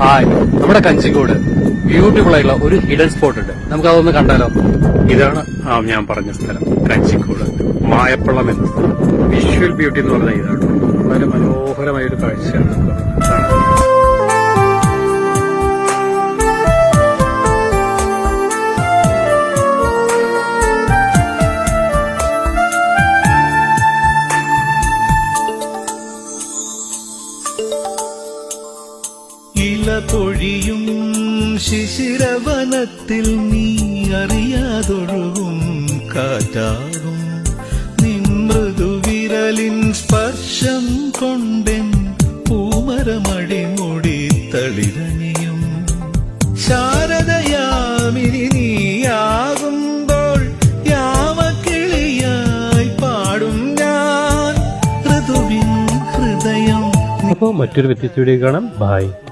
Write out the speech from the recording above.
Hi, നമ്മുടെ Kanjikode beautiful ആയിട്ടുള്ള ഒരു ഹിഡൻ സ്പോട്ട് ഉണ്ട്. നമുക്ക് അതൊന്ന് കണ്ടാലോ? ഇതാണ് ഞാൻ പറഞ്ഞ സ്ഥലം, കഞ്ചിക്കോട് മായപ്പള്ളം എന്ന സ്ഥലം. വിഷ്വൽ ബ്യൂട്ടി എന്ന് പറഞ്ഞ ഇതാണ്. വളരെ മനോഹരമായ ഒരു കാഴ്ചയാണ് കാണാൻ. ഇല പൊഴിയും ശിശിരവനത്തിൽ നീ അറിയാതൊഴുകും കാറ്റാകും നിൻ മൃദുവിരലിൻ സ്പർശം കൊണ്ടെൻ പൂമരമടിമുടി തളിരണിയും ശാരദയാമിനി നീയാകുമ്പോൾ യാമക്കിളിയായി പാടും ഞാൻ ഋതുവിൻ ഹൃദയം. അപ്പോൾ മറ്റൊരു വ്യത്യസ്ത വീഡിയോ കാണാം. ബൈ.